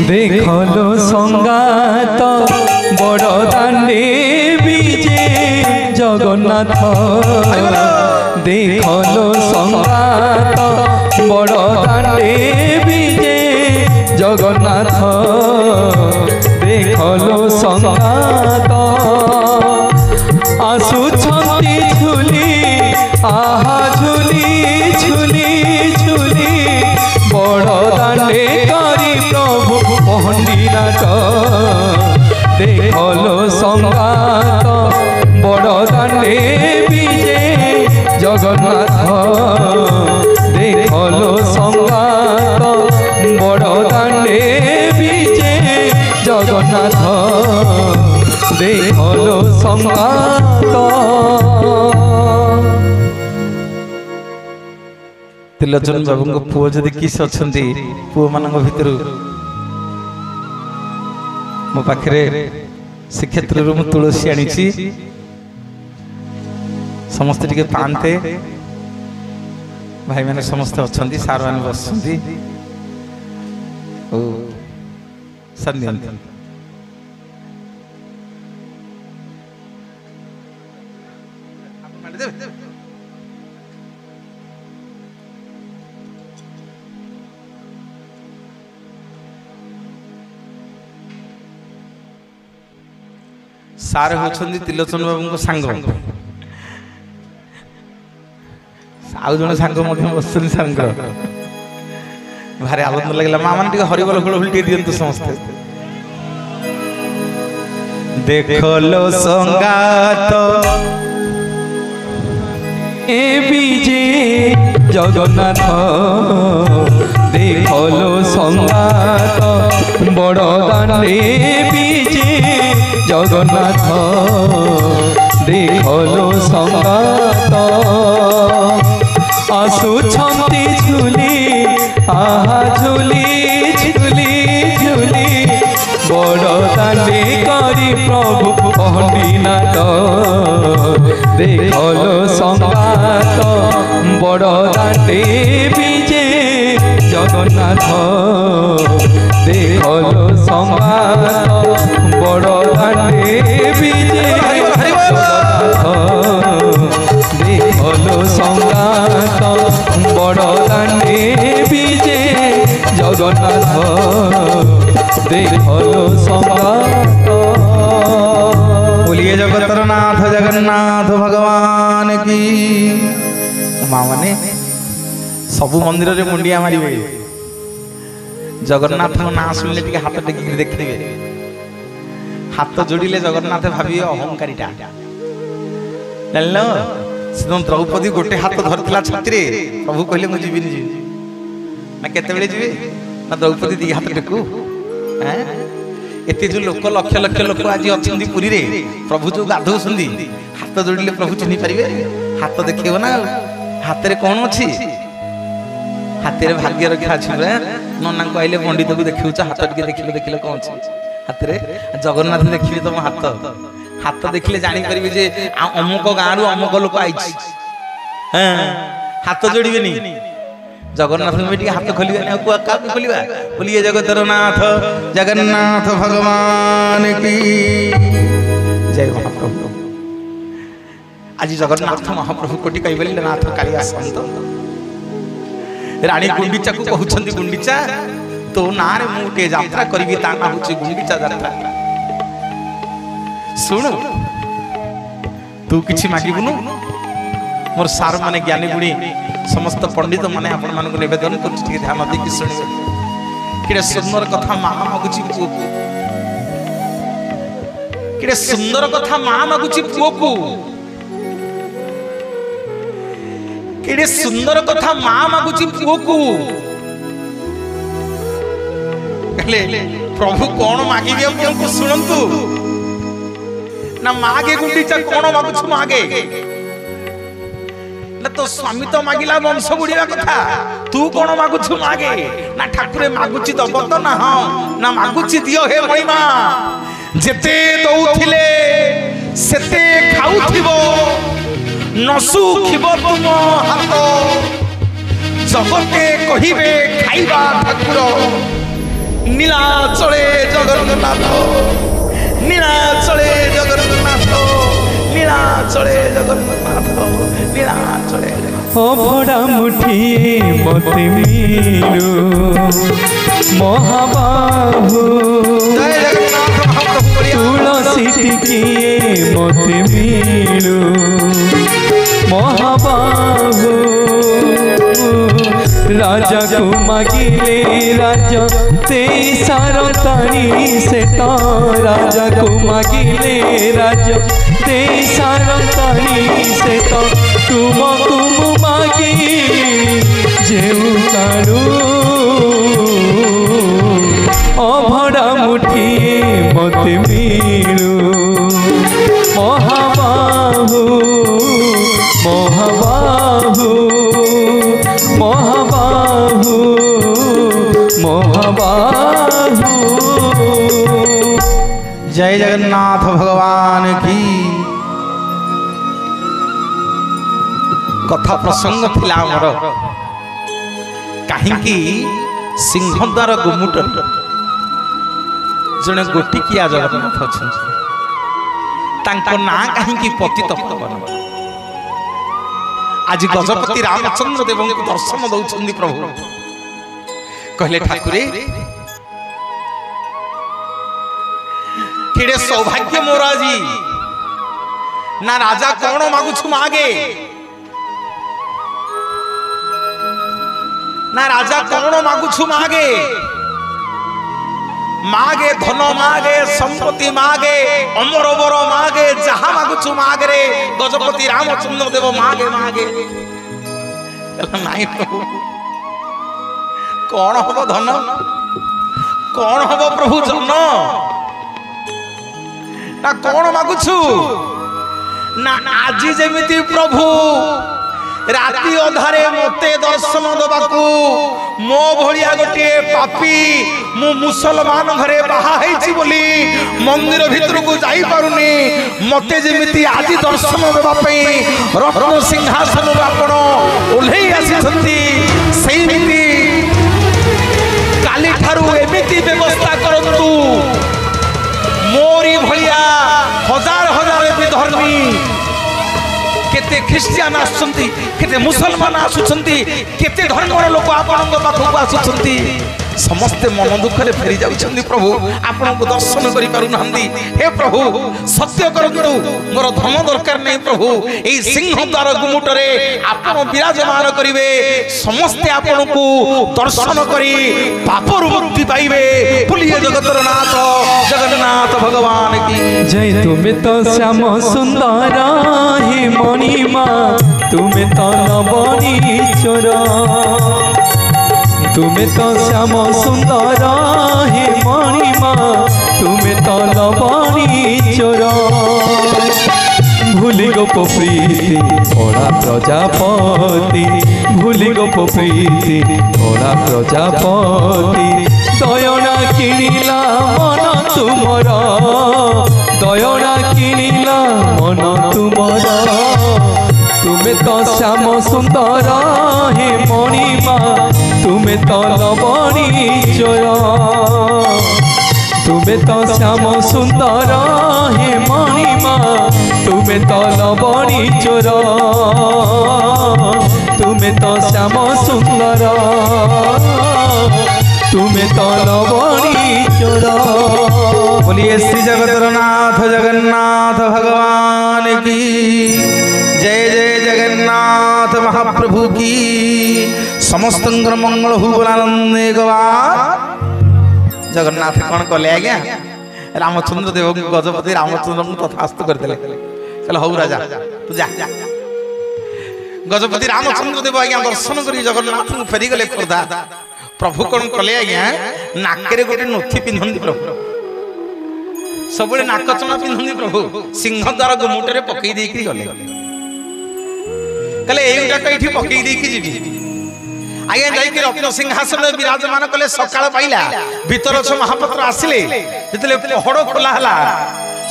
देखलो संगात बड़ दांडे विजे जगन्नाथ देखलो संगात बड़ दांडे विजे जगन्नाथ देखलो संगात आसुछंती झुली आहा झुली झुली झुली बड़ दांडे करी प्रभु पहंडीनाथ देखलो संगात बड़ दांडे विजे जगन्नाथ देखलो संगात बड़ दांडे विजे जगन्नाथ देखलो संगात। त्रिलोचन बाबू पुओ जदि किस अच्छा पुओ मान भर मो पाखे श्रीक्षेत्र मु तुलसी आनी समस्ते टिके पाते भाई मैंने समस्ते अच्छा सार मैंने बस सार होछंदी त्रिलोचन बाबू सांग आउ जन सांग बस सांग भारी आनंद लगे माँ मैंने हरिबोल हुलहुल दिंतु समस्ते देखलो संगात विजे जगन्नाथ देखलो संगात बड़ दांडे विजे जगन्नाथ देखलो संगात आसुछंती झुली आहा झुली झुली झुली बड़ दांडे करी प्रभु पहंडीनाथ देखलो संगात बड़ दांडे विजे जगन्नाथ देखलो संगात बड़ दांडे विजे जगन्नाथ देखलो संगात बड़ दांडे विजे जगन्नाथ देखलो संगात। बोलिए जगतर नाथ जगन्नाथ भगवान की। माँ मैंने सबु मंदिर रे मुंडिया मारे जगन्नाथ ना शुणिले टे हाथ टेक देखिए हाथ जोड़िले जगन्नाथ भावी अहंकारीटा जान द्रौपदी गोटे हाथ धरला छाती प्रभु कहले मुझे जीविनी जी ना केते जी ना द्रौपदी दी हाथ टेकू एते जो लोक लक्ष लक्ष लोक आज अच्छा पुरी रे प्रभु जो गाधौ हाथ जोड़िले प्रभु चिन्ह पारे हाथ देखिए ना हाथ में कौन अच्छी हाथ में भाग्य रखा अच्छी नना को आइले पंडित को देखिए हाथ टे देखिले देखिले कौन अच्छी हाथ में जगन्नाथ देखिए तुम हाथ हाथ देखिले जापर जे अमुक गाँव रु अमुक लोक आई हाथ जोड़े जगन्नाथ में हाथ खोलिए क्या खोलिया बोलिए जगतर नाथ जगन्नाथ भगवान की जय महाप्रभु। आज जगन्नाथ महाप्रभु कोटि कही नाथ कालिया संत रानी गुंडीचा को कहउछंती गुंडीचा तो ना रे मु के यात्रा करबी ता ना होची गुंडीचा यात्रा सुन तू किछि मागिबुनु मोर सार माने ज्ञानी गुणी समस्त पंडित माने आपण मानको निवेदन करछि ठीक ध्यान देकी सुनिबे किरे सुंदर कथा मां मागुछि पुओ को किरे सुंदर कथा मां मागुछि पुओ को किरे सुंदर कथा मां मागुछि पुओ को कहले प्रभु कौन मागिबे पुओ सुनंतु ना मागे गुंडीचा कौन मागुछु मागे ना तो स्वामी तो मागिला वंश बुढ़िया कथा तू कौन मागुछु मागे ना ठाकुरे मागुछि दब तो ना हाँ ना मागुछि दियो हे महिमा जेते दउथिले सेते खाउथिबो नसुखिबो तुम हाथ जगते कहिबे खाइबा ठाकुर नीला ଜଗନ୍ନାଥ ନୀଳାଚଳେ ଜଗନ୍ନାଥ ନୀଳାଚଳେ ଜଗନ୍ନାଥ ନୀଳାଚଳେ ଅଭଡ଼ା ମୁଠିଏ ମତେ ମିଳୁ ମହାବାହୁ ତୁଳସୀ ଟିକିଏ ମତେ ମିଳୁ ମହାବାହୁ राजा को मागिले राजा ते सारतानी से तो राजा को मागिले राजा ते सारतानी से तो तुमको मागी जेउ कालू अभड़ा मुठिए मते मिलू महाबाहु महाबाहु महाबाहु महाबाहु। जय जगन्नाथ भगवान की। कथा प्रसंग थिला हमर काहींकी सिंहद्वार गुमुट जने गोटिकिया जगन्नाथ अछन तांको ना काहींकी पतित पावन आज गजपति रामचंद्र देव को दर्शन दौरान प्रभु कहले ठाकुरे केड़े सौभाग्य मोर जी ना राजा कौन मागुछु मागे ना राजा कौन मागुछु मागे मागे धन मागे संपत्ति मागे अमर बर मागे जहा मागुछु मागे रे गजपति रामचंद्र देव मागे मागे नहीं प्रभु कौन हम धन कौन हम प्रभु जन ना कौन मागुछु ना आज जेमिति प्रभु राति अधारे मते दर्शन दबाकू मो भलिया गोटे पापी मु मुसलमान घरे बाहा हेछि बोली मंदिर भीतर को जाई पारुनी मते जेमिति आज दर्शन देबा पई रत्न सिंहासन आपण ओल्हेई आसीछंती सेमिति काली ठारू एमिति व्यवस्था करंतु मोरी भलिया हजार हजार विधर्मी केते ख्रिस्टियान आसुछंती केते मुसलमान आसुछंती केते धर्मर लोक आपनक पाखक आसुछंती समस्ते मन दुखरे फेरी जाउछंती प्रभु आपनको दर्शन करि पारु नहंदी हे प्रभु सत्य करंतु मोर धन दरकार नै प्रभु एई सिंहद्वार गुमुटरे आपन विराजमान करिवे समस्ते आपनको दर्शन करी पापरु मुक्ति पाइबे बोलिए जगतर नाथ जगन्नाथ भगवान की जय। तुमे तो श्याम सुंदर हे मणिमा तुमे तो नवनी चोर तुमे तो श्याम सुंदर हे मणिमा तुमे तो लवणी चोर भूली गोप प्रीति ओड़ा प्रजापति भूली गोप प्रीति ओड़ा प्रजापति दयना किणिला मन तुमर दयना किणिला मन तुमर तुमे तो श्याम सुंदर हे मणिमा तुमे तो लवणी चोर तुमे तो श्याम सुंदर हे मणिमा तुमे तो लवणी चोर तुमे तो श्याम सुंदर तुमे तो लवणी चोर। बोलिए श्री जगतरनाथ जगन्नाथ भगवान की जय जय जगन्नाथ महाप्रभु की समस्त मंगल हु बोलानंदे गवार जगन्नाथ कौन कले आज्ञा रामचंद्र देव गजपति रामचंद्र को तथास्तु करदेले कहले हौ राजा तू जा गजपति रामचंद्र देव आज्ञा दर्शन करी जगन्नाथ को फेरी गले खोदा प्रभु कौन कले आज्ञा नाकरे गोटे नथि पिंधंदी प्रभु सब नाकचना पिंधंदी प्रभु सिंहद्वार गुमुटरे पकई देकी गले कहले एइटा कइठी पकई देकी जीवी आज्ञा जाइके रत्न सिंहासन विराजमान कले सकाळ पाइला भीतर छ महापात्र आसिले जेतले पहड़ खोला हला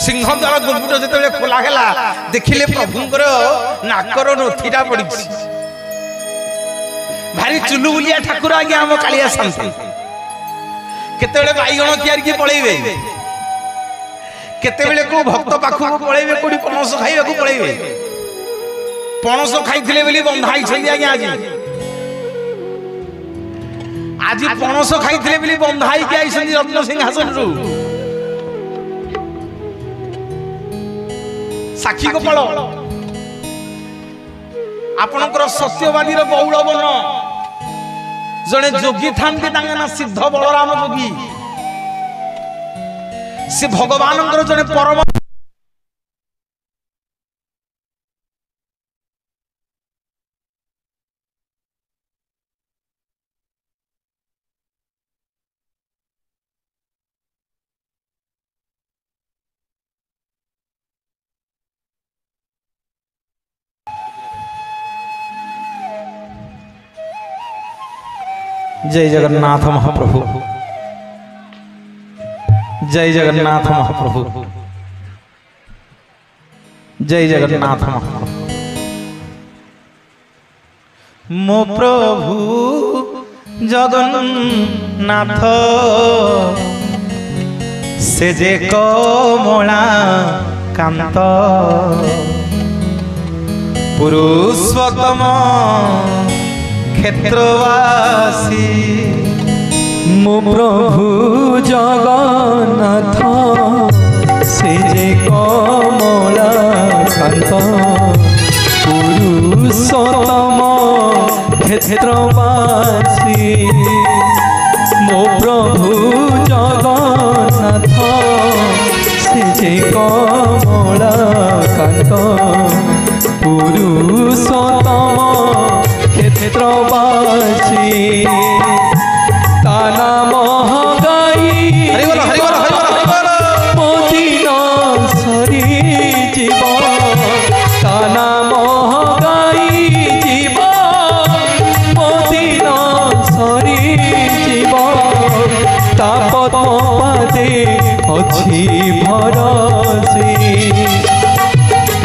सिंहद्वार गुमुट जेतले खोला हला देखिले प्रभुंकर नाकर नथिटा पड़ी भारी चुलुबुलिया ठाकुर आज्ञा हम कालिया शांति केतेबेले बाईगण कियार की पळेइबे केतेबेले को भक्त पाखु पळेइबे कोडी पणस खाइबा को पळेइबे पणस खाइथिले बोली बंधाई छंदी आज्ञा आज पणस खाइथिले बोली बंधाई के आइछंदी रत्न सिंहासन रु साक्षी गोपाल आपणकर सत्यवादी बहुल बन जड़े जोगी था ना सिद्ध बलराम जोगी से भगवान जड़े परम जय जगन्नाथ महाप्रभु जय जगन्नाथ महाप्रभु जय जगन्नाथ महाप्रभु मो प्रभु जगन्नाथ से जे कमला कांत पुरुषोत्तम क्षेत्रवासी मो प्रभु जगन्नाथ से जे कमला कांत पुरुषोत्तम क्षेत्रवासी मो प्रभु जगन्नाथ से जे कमला कांत पुरुषोत्तम क्षेत्रवासी ताना महगाई मोदीन सरी जीव ताना महगाई जीव मोदीन सरी जीव तापदे अच्छी भरसी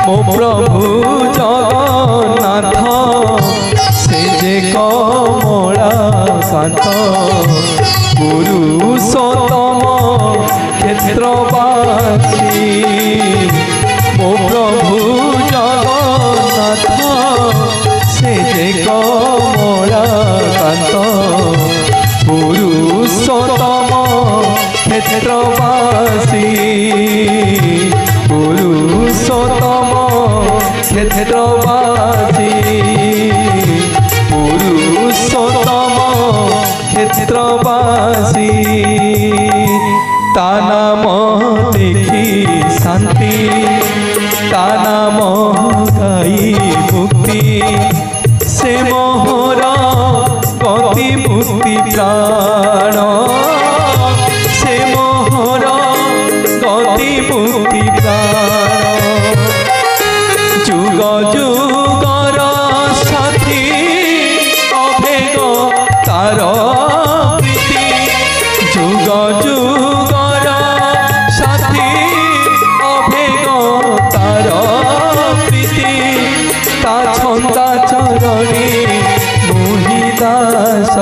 मो प्रभु जगन्नाथ से जे कमला कांत पुरुषोत्तम क्षेत्रवासी मो प्रभु जगन्नाथ से जे कमला कांत पुरुषोत्तम क्षेत्रवासी पुरुषोत्तम क्षेत्रवासी पुरुषोत्तम क्षेत्रवासी ता नाम देखी शांति ता नाम गाई मुक्ति से मोहर गति मुक्ति प्राण से मोहर गति मुक्ति प्राण जुग जुगर साथी अभेग तार प्रीति जुग जुगर साथी अभेग तार प्रीति ता छंदा चरणी मोहिदास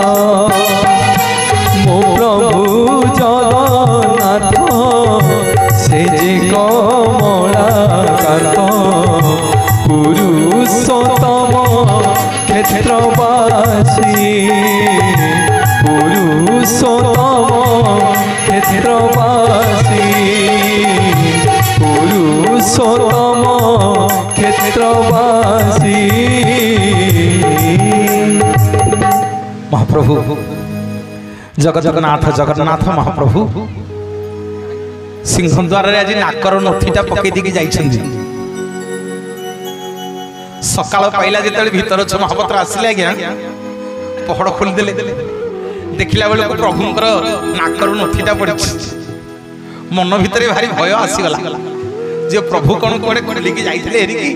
मो प्रभु जगन्नाथ से जे कमला कांत पुरुषोत्तम क्षेत्रवासी पुरुषोत्तम क्षेत्रवासी पुरुषोत्तम क्षेत्रवासी महाप्रभु जगन्नाथ जगन्नाथ महाप्रभु सिंहद्वार आज नाकर नथीटा पकई देकी जाइछन्ती सकाळ पाइला जेतले भीतर छ महापात्र आसिले आज्ञा पहड़ खोली देले देखिला बेले प्रभुंकर नाकर नथीटा पड़छ मन भितरे भारी भय आसीगला जे प्रभु कोन कोडे खोली की जाइथिले हेरिकी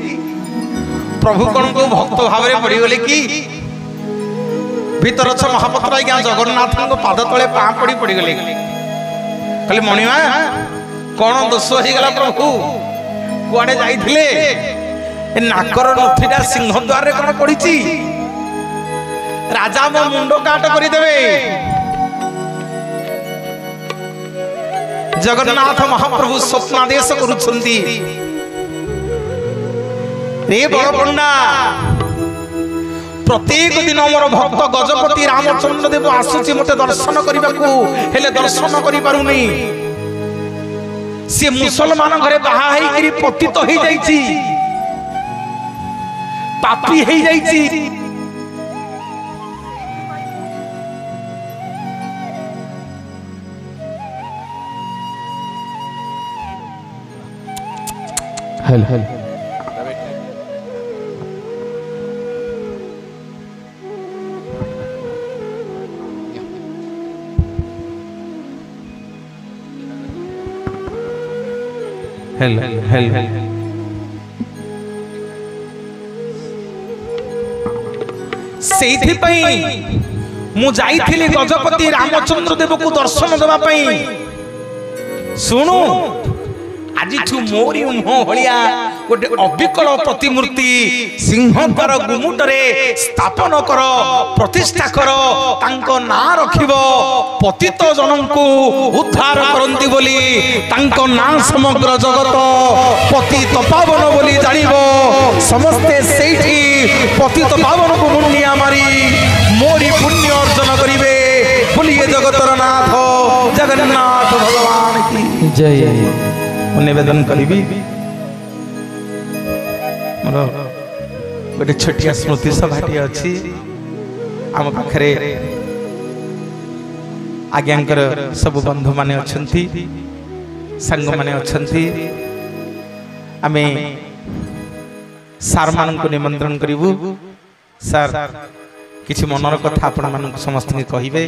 प्रभु कोन को भक्त भावरे पड़ी गले की भीतर छ महापात्र आज्ञा जगन्नाथ को पाद तले पा पड़ी पड़ी गले कहले मणिमा कौन दोष हो गला प्रभु कुआडे जाइथिले ए नाकर नथीटा सिंहद्वार रे कोन पड़ीची राजा मो मुंडो काट करि देबे जगन्नाथ महाप्रभु स्वप्नादेश करुछंती रे बड़पंडा प्रत्येक दिन मोर भक्त गजपति रामचंद्र देव आसुची मते दर्शन करने को हेले दर्शन करि पारुनी सी मुसलमान घरे बाहा हेकरी पतित हो जाइछि पापी हो जाइछि हेल हेल हेल हेल सेइथि पई मु जाइथिली गजपति रामचंद्र देव को दर्शन देबा पई सुनु आज मोरी मुह भलिया गोटे अविकल प्रतिमूर्ति सिंहद्वार गुमुटरे स्थापन कर प्रतिष्ठा कर तांको ना रखिबो पतित जनंकु उद्धार करंती बोली तांको ना समग्र जगत पतित पावन बोली जानिबो समस्ते सेठी पतित पावन को मुंडिया मारी मोरी पुण्य अर्जन करिवे बोलिए जगतर नाथ जगन्नाथ भगवान की जय निवेदन करी मोर गोटे छोटिया स्मृति सभाटी अच्छी आम पाखरे आज्ञांकर सब बंधु माने अच्छी सांग माने अच्छी आमे सार मान को निमंत्रण करूँ सार किछि मनर कथा आपण मान समस्त कहिबे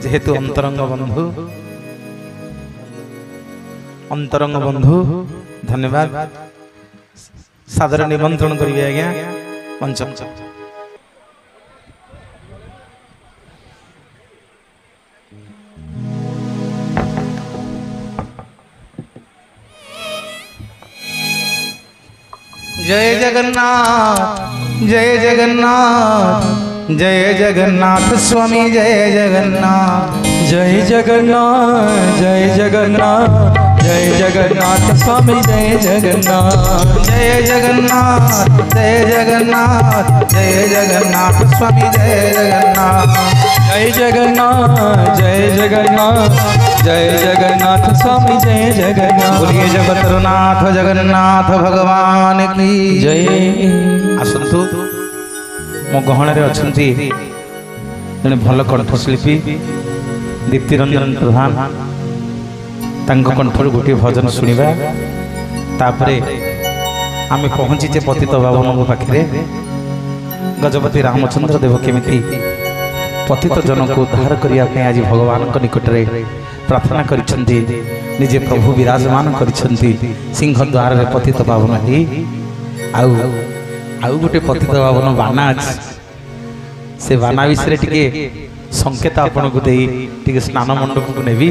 जेहेतु अंतरंग बंधु धन्यवाद सादर निमंत्रण करिवे आज्ञा मंच जय जगन्नाथ जय जगन्नाथ जय जगन्नाथ स्वामी जय जगन्नाथ जय जगन्नाथ जय जगन्नाथ जय जगन्नाथ स्वामी जय जगन्नाथ जय जगन्नाथ जय जगन्नाथ जय जगन्नाथ स्वामी जय जगन्नाथ जय जगन्नाथ जय जगन्नाथ जय जगन्नाथ स्वामी जय जगन्नाथ बोलिए जगतरनाथ जगन्नाथ भगवान की जय आसतु मो गहण अच्छा जड़े भल कंठशिल्पी दीप्ति रंजन प्रधान तांको कंठर गोटे भजन शुणा तापरे आम पहुँचीचे पतित बाबन पाखे गजपति रामचंद्र देव केमिति पतित जन को उद्धार करने आज भगवान निकट में प्रार्थना करिसेंती निजे प्रभु विराजमान करिसेंती सिंहद्वार रे पतित पावन ही आउ गोटे पतित पावन बाना अछि से बाना विषय टिके संकेत आपन को देई टिके स्नान मंडप को नेबी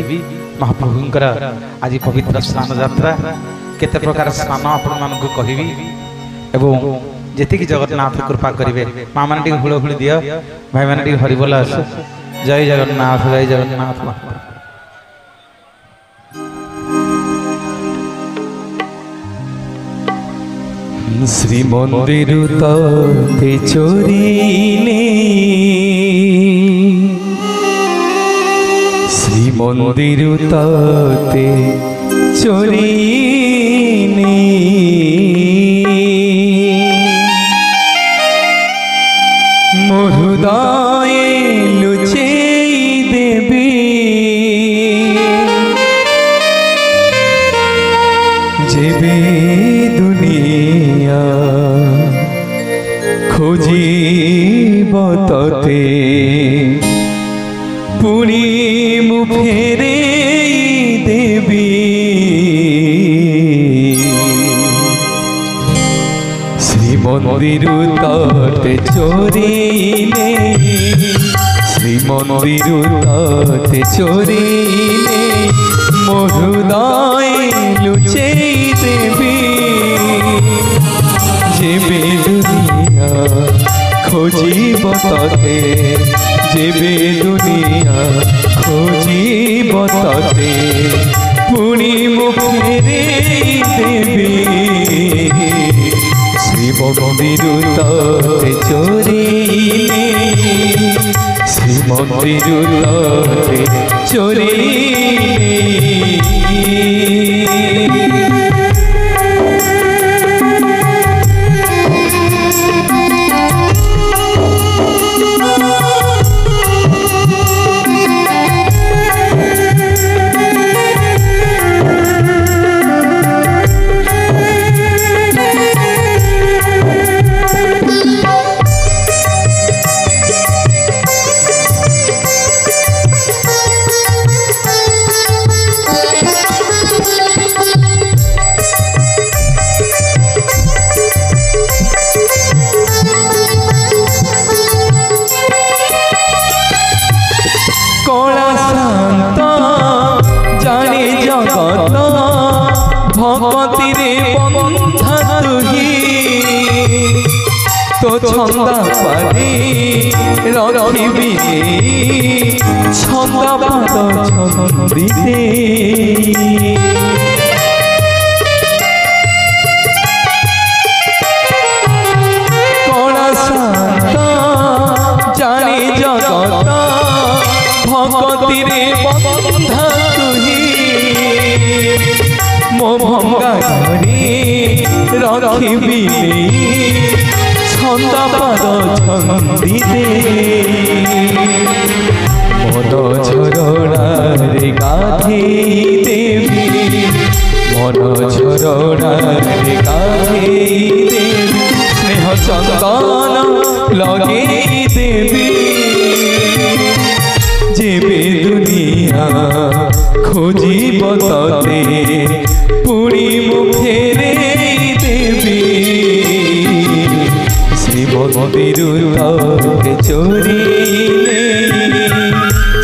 महाप्रभुंकर आज पवित्र स्नान यात्रा केते प्रकार स्नान आपण मान को कहिबी एवं जेति की जगन्नाथ कृपा करिवे मां मान टिके हुळ हुळ दियो भाई मान टिके हरि बोला जय जगन्नाथ जय जगन्नाथ श्री मंदिर ते चोरी ने श्री मंदिर ते चोरी ने मोर हृदय लुचे देवी जेबे दुनिया खोजी बतते पुणी मु फेरे देवी श्री मंदिर तटे चोरी ने श्री मंदिर तटे चोरी ने मो हृदय लुचे देवी जेबे दुनिया खोजी बतते जेबे दुनिया खोजी तते पुणी मुखे देवी शिव मंदिर तते चोरी श्री मंदिर तते चोरी भगवती रे बंधा तुही तो छंदा पारी रखिबी छंदा पाद छंदिते कणा शांत जानी जगत भगवती रे बंधा तुही मो भंगा घरे रखिबी छंदा पाद छंदिते मन झरणारे गाधेई देवी मन झरणारे गाधेई देवी स्नेह चंदन लगेई देवी जेबे दुनिया खोजिब तते पुणी मुखे देवी श्री मंदिर तते चोरी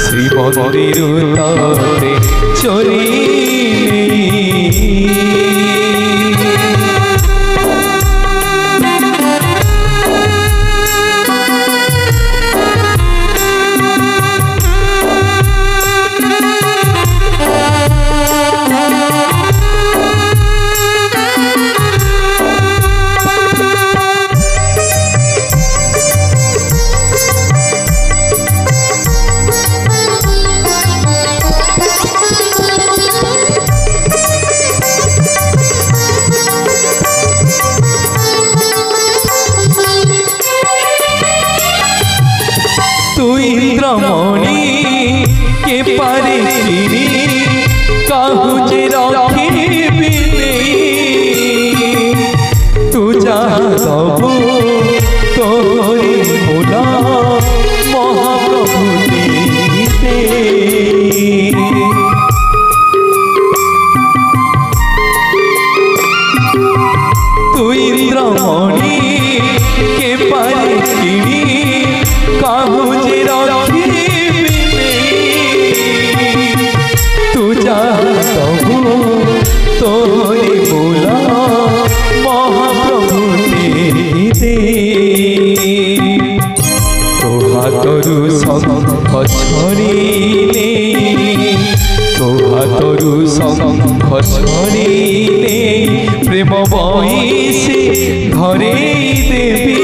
श्री मंदिर तते चोरी इंद्रमणि के पारे कहू जे रखिबी तू जाबू तोरी भोला महाप्रभु दे तू इंद्रमणि के पारे कहू जे तोरे बोला महाप्रभु दे तो हाथरू शंख छड़ीले तो हाथरू शंख छड़ीले प्रेम बहिषे धरे देवी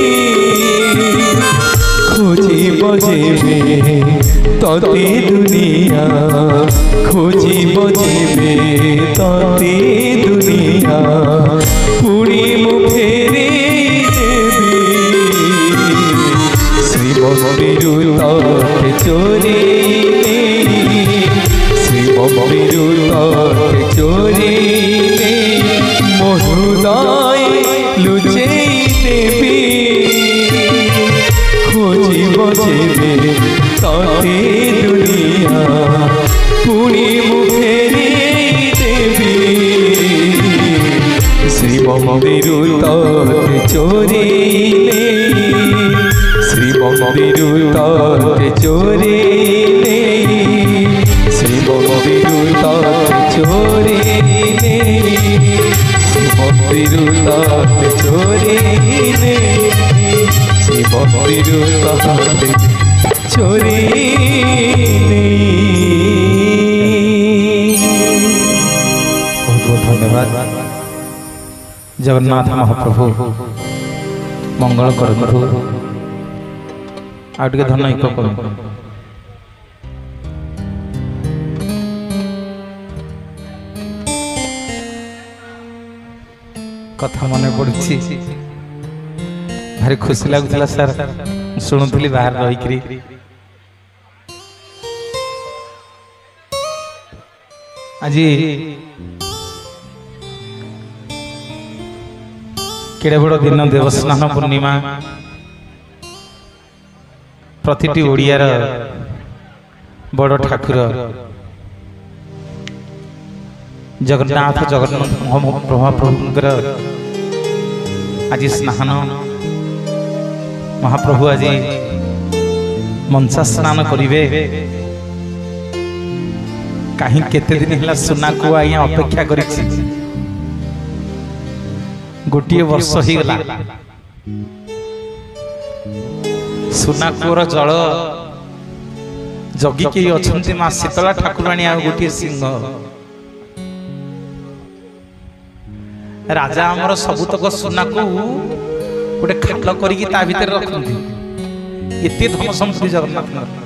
खोजिब जेबे तते दुनिया खोजिब जेबे तते दुनिया पुणी मुखे देवी श्री मंदिर तते चोरी श्री मंदिर तते चोरी मो हृदय लुचेई देवी खोजिब जेबे तते दुनिया पुणी मुखे देवी श्री मंदिर तते चोरी श्री मंदिर तते चोरी श्री मंदिर तते चोरी श्री मंदिर तते चोरी श्री मंदिर तते चोरी धन्यवाद। जगन्नाथ महाप्रभु मंगल करंतु। आउ टिके धन एक करूँ। कथा मन पड़ी भारी खुशी लगुला सर शुणुली बाहर रही आज केड़े बड़ दिन देवस्नान पूर्णिमा प्रतिटी ओडियार बड़ ठाकुर जगन्नाथ महाप्रभुंकर आज स्नान महाप्रभु आज मनसा स्नान करिवे कहीं केते दिन है सुना को आया अपेक्षा करिछि गोटे वर्ष ही गला सुना कोर जल जगी के अछंती मां शीतला ठाकुराणी आ गोटे सिंह राजा हमर सबुतक सुना को गोटे खाल करिकी ता भीतर रखंती एते धन संपत्ति जगन्नाथ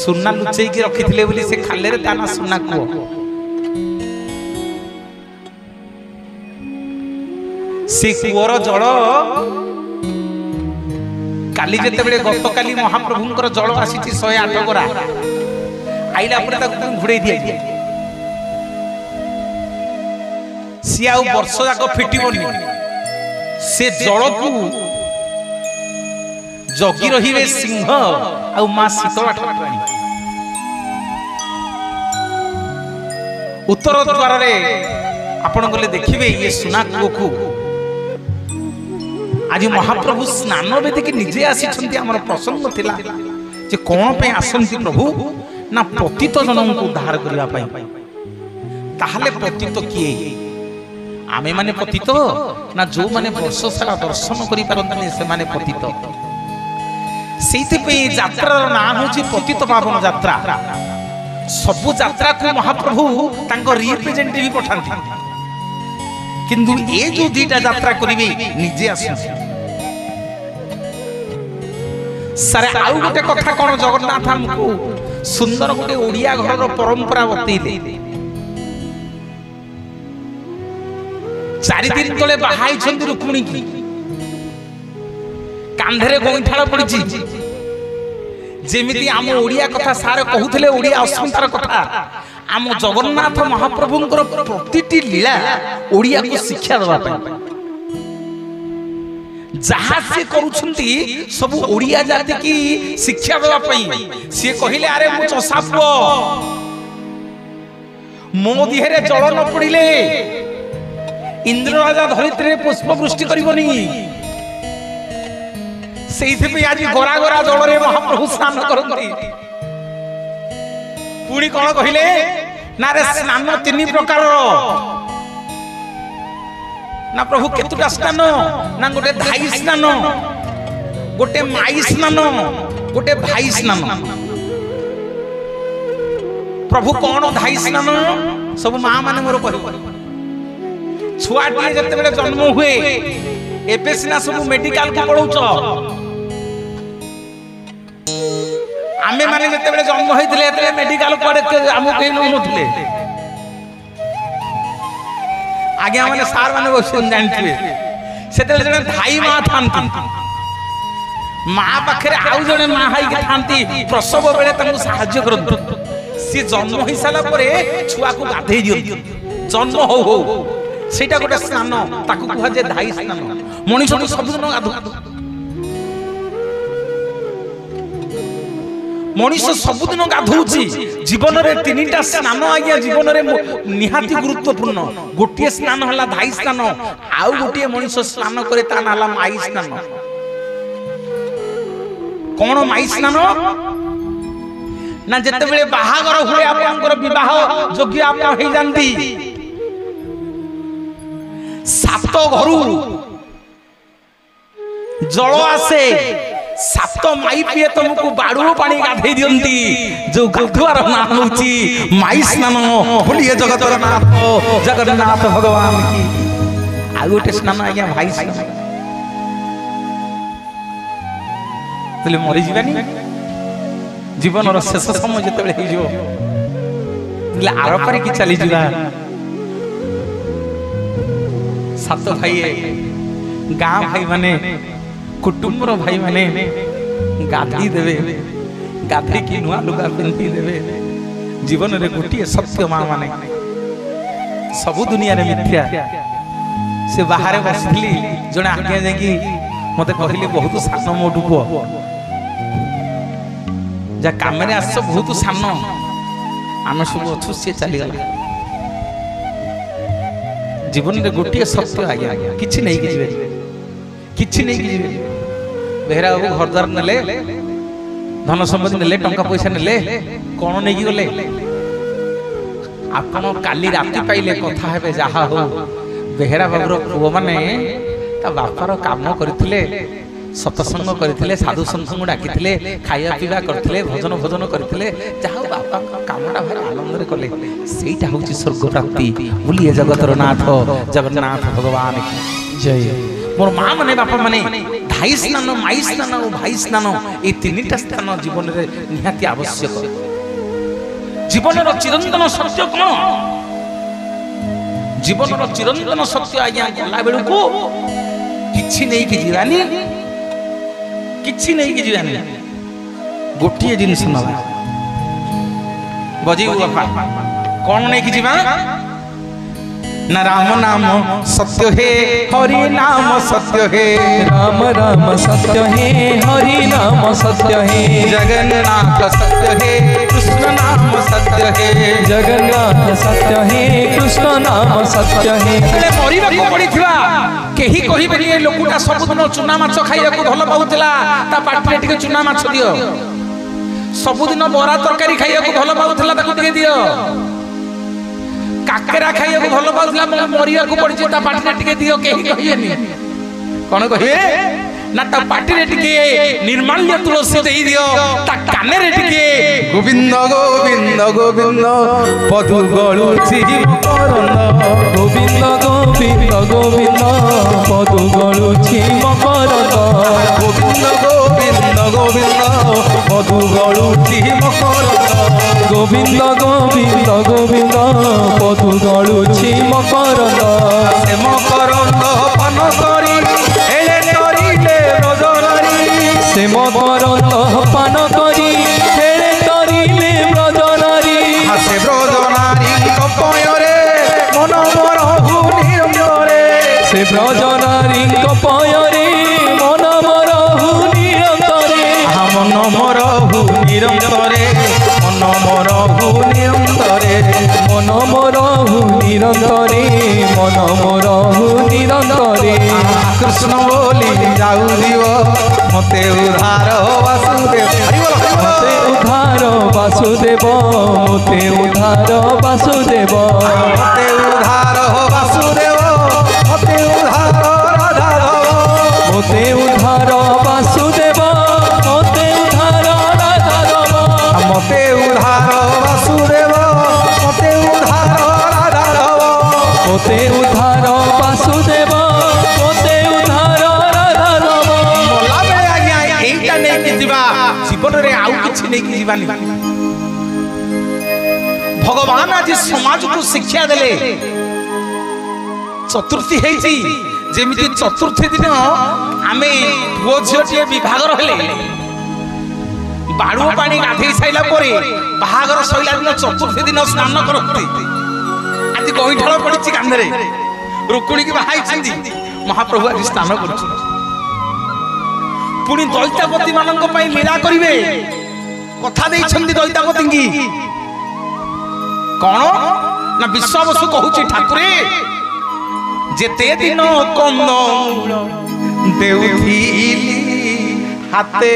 सुना लुचई की रखिथिले बोली से खाले रे ताना सुना को से कुवर जल काली जेते बेले गत काली महाप्रभुंकर जल आसीची 108 गरा आइला परे ताकू घुड़े दिया सिया वर्ष जाक फिटिबनी से जल को जगी रहिबे सिंह आ मां शीतला ठाकुराणी उत्तर द्वार रे आपण गले देखिबे ये सुना को आज महाप्रभु स्नान वेदी के निजे आसी हमर प्रसंग थिला जे कोन पे आसंती प्रभु ना पतित जनन को उद्धार करिया पई ताहले पतित किए आमे माने पतित ना जो माने वर्ष सारा दर्शन करि पारंतनी से माने पतित सेति पे यात्रा ना होची पतित पावन यात्रा सबु यात्रा को महाप्रभु तांको रिप्रेजेंटेटिव पठांती किंतु ए जो दीटा यात्रा करिवे निजे आसु सारे आउ गोटे कथा कोन जगन्नाथ हमको सुंदर गोटे ओडिया घर परंपरा बतैले 4 दिन तले बाहाई छंदी रुक्मिणी की कांधरे गोइठाळ पड़िछि जेमिति आम ओडिया कथा सारे कहूथिले ओडिया अस्मितार कथा आम जगन्नाथ महाप्रभुंकर प्रतिटी लीला ओडिया को शिक्षा देबा पई जहा से करूछंती सब ओडिया जाति की शिक्षा देबा पई से कहिले अरे मु चसापो मो दिहरे जल न पड़िले इंद्र राजा धरित्री पुष्प वृष्टि करिवनी सेइथे आज गोरा गोरा जल रे महाप्रभु स्नान करंती पुणी कौन कहले ना रे स्नान 3 प्रकार ना प्रभु केतुटा स्नान ना गोटे धाई स्नान गोटे माई स्नान गोटे भाई स्नान प्रभु कौन धाई स्नान सब मां माने मोर कहि छुआटी जते बेले जन्म हुए एबे सिना सब मेडिकल को पढौछ आमे माने जते बेले जन्म होइथिले एते मेडिकल पढे हमु केहि न नथिले आगे माने सार माने बसन जानथिबे सेते जने धाई मां थांती मां पाखरे आउ जने मां हाई के थांती प्रसव बेले तमु सहाय्य करंतु सी जन्म होई साला परे छुआ को गाधेई दियंती जन्म हो हो सेटा गोटे स्नान ताकू कहा जे धाई स्नान मनीष को सब दिन गाधु मनीष सब दिन गाधुची जीवन रे 3टा स्नान आज्ञा जीवन रे निहाती गुरुत्वपूर्ण गोटे स्नान हला धाई स्नान आउ गोटे मनीष स्नान करे ता नाला माई स्नान कोन माई स्नान ना जते बेले बाहागर हुए आपनकर विवाह योग्य आप हे जानती 7 घरू जल आसे सात माई तुमको बाड़ू पानी गाधे दियंती जो गाधुआर नाम होची माई स्नान बोलिए जगतर नाथ जगन्नाथ भगवान की आ गोटे स्नान आज्ञा भाई स्नान तले मरि जीवानी जीवन रो शेष समय जते हे जो तले आरो पारे की चली जीवा सात भाई गाँ भाई माने कुटुंबर भाई माने गाधी देवे गाधी की नुआ लुगा पिंधि देवे जीवन रे गोटे सत्य मां माने सबु दुनिया रे मिथ्या से बाहर बसली जने आगे जाकी मते कहले बहुत सान मोटू को जा काम रे आस बहुत सान आम सब अच्छु से चली गला जीवन रे गोटे सत्य आज्ञा किछि नहीं कि जीवे किछि नहीं कि जीवे बेहरा बाबू घरद्वार नेले धन संपत्ति नेले टंका पैसा नेले कौन नहीं गले आपण काली राति पाइले कथा हेबे जहा हो बेहरा बाबूर पुओ माने ता बापार काम करथिले सत्संग करथिले साधु संत को डाकिथिले खाया पीवा करथिले भजन भजन करथिले जहा बापा कामटा भारी आनंद रे कले सेटा होची स्वर्ग प्राप्ति बोलिए जगतर नाथ जगन्नाथ भगवान की जय मोर मां माने बापा माने धाई स्नान माई स्नान और भाई स्नान ये तीनटा स्थान जीवन रे निहाती आवश्यक जीवन रो चिरंतन सत्य कोन जीवन रो चिरंतन सत्य आज्ञा गला बेलु को किछि नहीं कि जीवानी किछि नहीं कि जीवानी गोटिए जिंस नला बजी बापा कोन नहीं कि जीवा ना राम नाम सत्य है हरि नाम सत्य है राम राम सत्य है हरि नाम सत्य है जगन्नाथ सत्य है कृष्ण नाम सत्य है जगन्नाथ सत्य है कृष्ण नाम सत्य है मरिबा को पड़िथिबा केही कहिबे लोकटा सबुदिन चुना माछ खाइया को भल पाउतला ता पाटरे टिके चुना माछ दियो सबुदिन बरा तरकारी खाइया को भल पाउतला ताको टिके दियो काकेरा खाइया को भल पाउतला मरिया को पड़िछ ता पाटरे टिके दियो केही कहिएनी कोन कहिए ना ता पाटरे टिके निर्माल्य तुलसी देई दियो ता काने रे टिके गोविंद गोविंद गोविंद पदु गळुछि मकरंद गोविंद गोविंद गोविंद पदु गळुछि मकरंद गोविंद गोविंद गोविंद पदु गळुछि मकरंद गोविंद गोविंद गोविंद पदु गळुछि मकरंद से मकरंद पान करी एले तरिले ब्रजनारी से मकरंद पान करी हेले तरिले ब्रजनारी से ब्रजनारी कपयरे मन मोरहु निरंजरे से ब्रजनारी कपयरे मन मोरहु निरंतरे मन मोरहु निरंतरे मन मोरहु निरंतरे मन मोरहु निरंतरे मन मोरहु निरंतरे कृष्ण बोली जाऊ दिव मते उधार वासुदेव मते उधार वासुदेव मते उधार वासुदेव मते उधार वासुदेव मते उधार राधारव मते उधार वासुदेव मते उधार राधारव मते उधार वासुदेव मते उधार राधारव मते उधार वासुदेव मते उधार राधारव मला बेले आज्ञा एइटा नै कि जीवा जीवन रे आउ किछि नै कि जीवानी भगवान आज समाज को शिक्षा देले चतुर्थी हेछि जेमिति चतुर्थी दिन आमे पुओ झियोटिए विभाग रहले बाड़ू पानी गाधेई साइला परे बाहागर सइला दिन चतुर्थी दिन स्नान करती आज गईठाल पड़ी कांधरे रुक्मिणी की बाहाई महाप्रभु आज स्नान कर पुणी दैत्यापति मानक पई लीला करिवे कथा देइछन्ती दैत्यापति की कौन ना विश्वावसु कहूची ठाकुरे जेते दिन कंद देउथिली हाते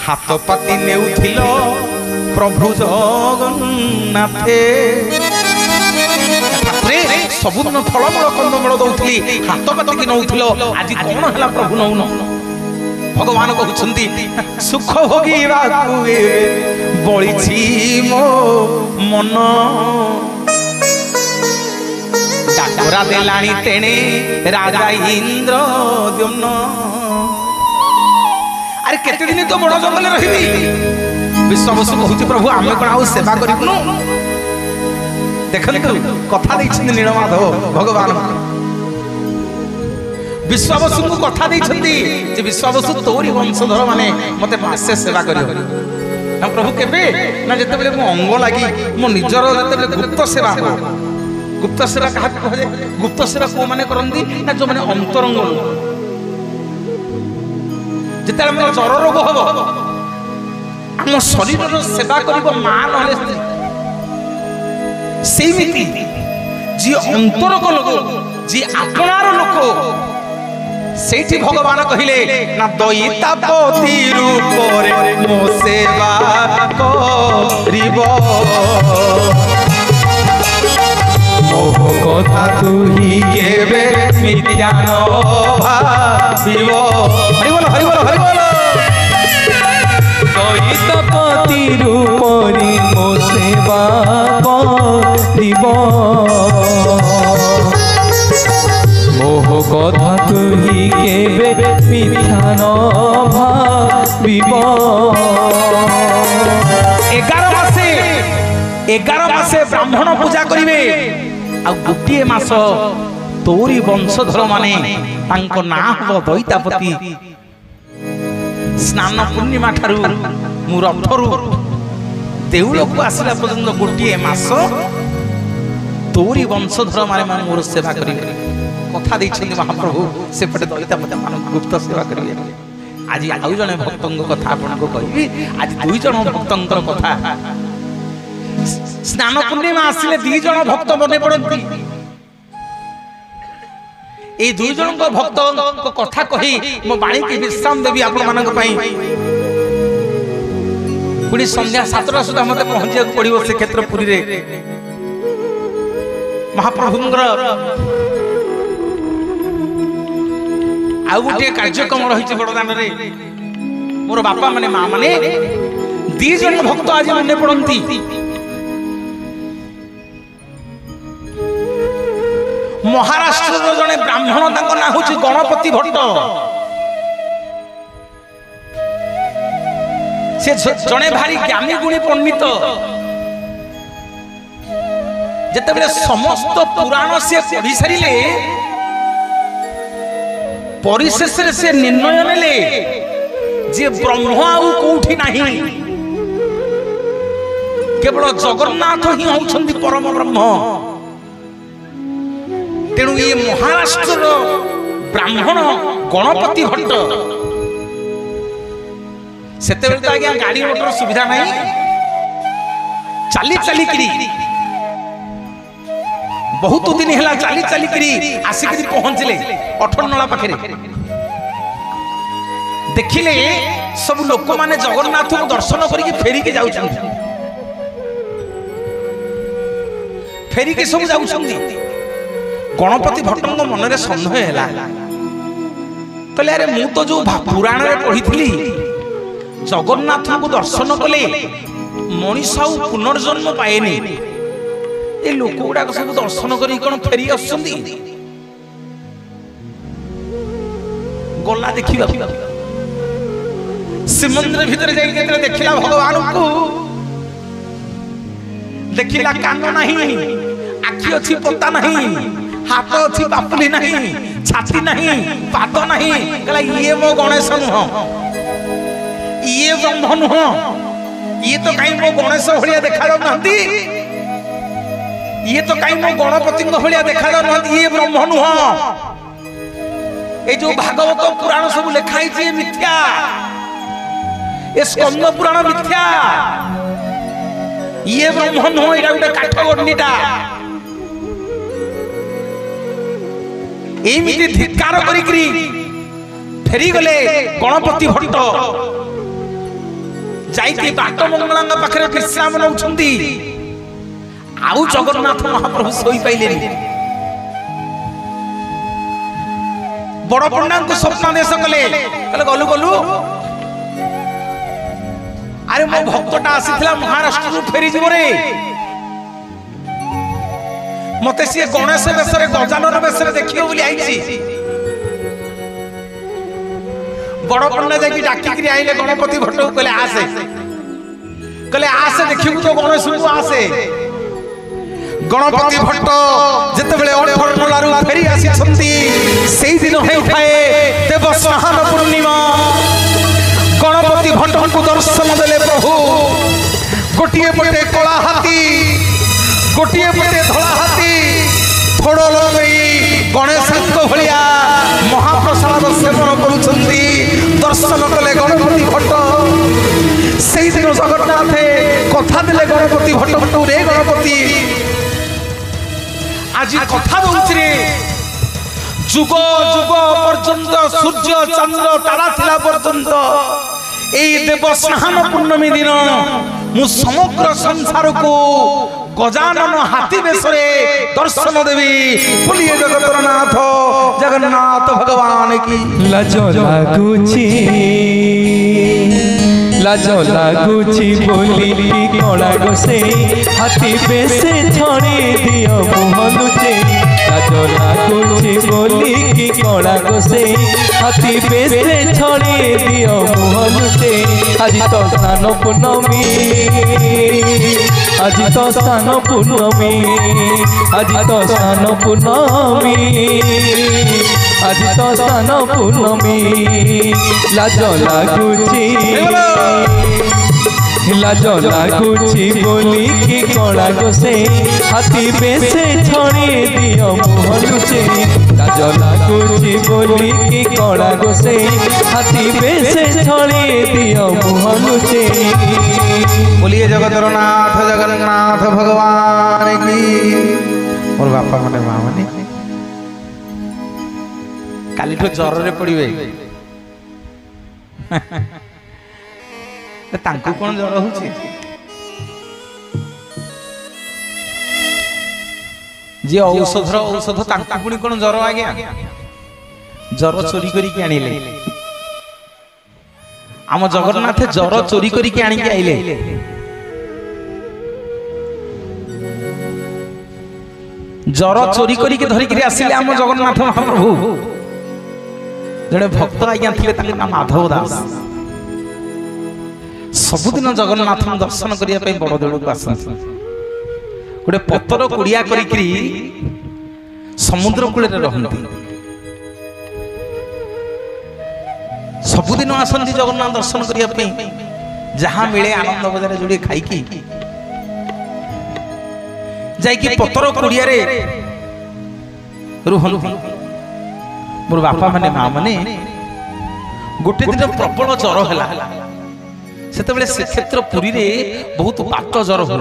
हाथ पाती नेउथिल प्रभु जगन्नाथे ठाकुरे सबुदिन फलमूल कंदमूल दौली हाथ पातिकी नौल आज कौन है प्रभु नौन भगवान कहते सुख भोगिबा बड़ी मो मन डाकरा देलानी तेणे राजा इंद्र द्युम्न अरे केते दिन तो बड़ जंगल रही विश्वावसु कहूँ प्रभु आम कौन आउ सेवा करूँ देखते कथा नीलमाधव भगवान विश्वावसु को कथा देते विश्वावसु तोरी वंशधर माने मते मासे सेवा कर प्रभु केबे ना जिते मो अंग लगी मो निजर जिते गुप्त सेवा हो गुप्त सेवा क्या कहे गुप्त सेवा को माने करंदी ना जो माने अंतरंग जिते मोर जर रोग हम आम शरीर सेवा कर माँ ना सेमिति जी अंतरंग लोक जी आपणार लोक सेठी भगवान कहिले ना दैतापति रूप रे मो सेवा करिबो मोह कथा तू ही केबे मिथ्या न भाबिबो हरि बोल हरि बोल हरि बोल दैतापति रूप रे मो सेवा करिबो मोह कथा तू ही केबे मिथ्या न भाबिबो 11 मासे ब्राह्मण पूजा करिवे आ गोटे मास तोरी वंशधर माने तांको ना हो दैतापति स्नान पूर्णिमा ठारू मु रथरू देउल को आसिला पर्यंत गोटे मास तोरी वंशधर माने मोर सेवा करिवे कथा दैछन्ति महाप्रभु सेपटे दैतापति मान गुप्त सेवा करिवे आज आउ जने भक्तंग कथा आपनको कहबी आज दुई जन भक्तंकर कथा स्नान पूर्णिमा आसिले दी जन भक्त बने पड़ती ए दुई जन भक्त को कथा कही मो बाणी की विश्राम देवी आपण मानक पई पुणी संध्या 7टा सुधा मते पहुंचिया पड़िबो से क्षेत्र पुरी रे महाप्रभुंगर आउ गोटे कार्यक्रम रही बड़दान रे मोर बापा माने माँ माने दी जन भक्त आज मने पड़ती महाराष्ट्र जने ब्राह्मण तांको ना होची गणपति भट्ट से जने भारी ज्ञानी गुणी पंडित जते बेले समस्त पुराण से पढ़ी सारिले परिशेष रे से निर्णय नेले जे ब्रह्म आउ कोठी नाही केवल जगन्नाथ ही होउछंती परम ब्रह्म तेणु ये महाराष्ट्र ब्राह्मण गणपति भट्ट सेते बेले तो आज्ञा गाड़ी मोटर सुविधा नहीं चाली चाली करी बहुत दिन है चाली चाली करी आसिक पहुंचले अठरनला पाखे देखिले सब लोक माने जगन्नाथ को दर्शन करके फेरिके जाउछंती फेरिके सब जाउछंती गणपति भट्टंग मनरे सन्देह हैला कहले अरे मु तो जो पुराण रे पढ़ी थी जगन्नाथ को दर्शन कले मनीष आउ पुनर्जन्म पाएनी ए लोक गुडा सब दर्शन करी कोन फेरी आछंती गला देखिबा श्रीमंदिर भीतर जाई केतरे देखिला भगवान को देखिला कान नहीं आखि अछि पता नहीं हाथ अच्छी बापुली नहीं छाती नहीं पाद नहीं कहला ये मो गणेश नुह ये ब्रह्म नुह ये तो कहीं मो गणेश भलिया देखा जाउनांती ये तो कहीं मो गणपति भलिया देखा जाउनांती ये ब्रह्म नुह ए जो भागवत पुराण सब लिखाई जे मिथ्या ए स्कंद पुराण मिथ्या ये ब्रह्म नुह एटा गोटे काठ गंडीटा एमिति धिक्कार करिकरी फेरी गले गणपति भट्ट जाइके बाट मंगलांग पाखरे विश्राम नउछंती आउ जगन्नाथ महाप्रभु सोई पाइलेनी बड़ पंडा को स्वप्नादेश कले गलु गलु अरे मो भक्तटा आसीथिला महाराष्ट्र फेरी जीव रे मते सी गणेश बेसरे गजानन बेसरे देखियो बोली आइछि बड़ पंडा जाकी डाकी आइले गणपति भट्ट कहले आसे देखिबु तो गणेश को आसे गणपति भट्ट जेतेबेले 18 नलारु फेरी आसी छंती सेही दिन हेउठाए देवस्नान पूर्णिमा गणपति भट्ट को दर्शन देले प्रभु गोटिए पटे कला हाथी गोटिए पटे धला हाथी थोड़ लई गणेश भलिया महाप्रसाद सेवन करुछंती दर्शन कले गणपति भट्ट से दिन जगन्नाथ कथा दिले गणपति भट्ट रे गणपति आज कथा दउछि रे जुग जुग पर्यंत सूर्य चंद्र तारा थिला पर्यंत एई देवस्नान पूर्णमी दिन मु समग्र संसार को गजानन हाथी बेसरे दर्शन देवी बोलिए जगन्नाथ जगन्नाथ भगवान की लाजो लागुची बोली कला गोसे हाथी बेसे छड़ी दियो मुहलुचे लाजो लागुची बोली की कला गोसे हाथी बेसे छड़ी दियो मुहलुचे आज तो स्नान पूर्णमी आज तो स्नान पूर्णमी आज तो स्नान पूर्णमी आज तो स्नान पूर्णमी लाजो लागुची लाजो लागुची बोली की कला गोसे हाथी बेसे छड़ी दियो मुहलुचे लाजो लागुची बोली की कला गोसे हाथी बेसे छड़ी दियो मुहलुचे बोलिए जगन्नाथ जगन्नाथ भगवान की और बापा माने मां माने काली तो ज्वर रे पड़िबे तांकु कोन जर होछि जे औषध तांकु पुनी कोन जर आज्ञा जर चोरी करी के आनिले आम जगन्नाथ जर चोरी करी के आनी के आइले जर चोरी करी के धरि के आसिले आम जगन्नाथ महाप्रभु जड़े भक्त आज्ञा थिले ताके नाम माधव दास सबुदिन जगन्नाथ दर्शन करिया पे बड़ देउल को आसंती गोटे पत्तर कुड़िया करी समुद्र कूल रहती सबुदिन आसंती जगन्नाथ दर्शन करिया पे जहां मिले आनंद बजार जोड़े खाई जाइकी पत्तर कुड़िया रे रुहंती मोर बापा माने मां माने गोटे दिन प्रबल ज्वर हैला सेते बेले श्रीक्षेत्र पुरी रे बहुत बाट ज्वर हो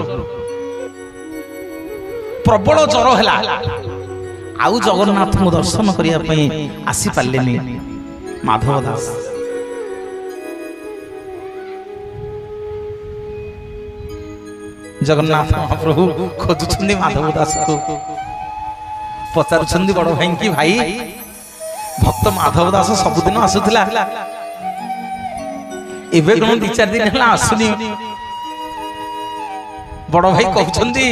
प्रबल ज्वर हैला आउ जगन्नाथ को दर्शन करिया पई आसी पालेनी माधव दास जगन्नाथ महाप्रभु खोजुछंदी माधव दास को पचारुछंदी बड़ भाई की भाई भक्त माधव दास सबुदिन आसुथिला एबे कोन 2-4 दिन हला आसुनी बड़ भाई कहउछंदी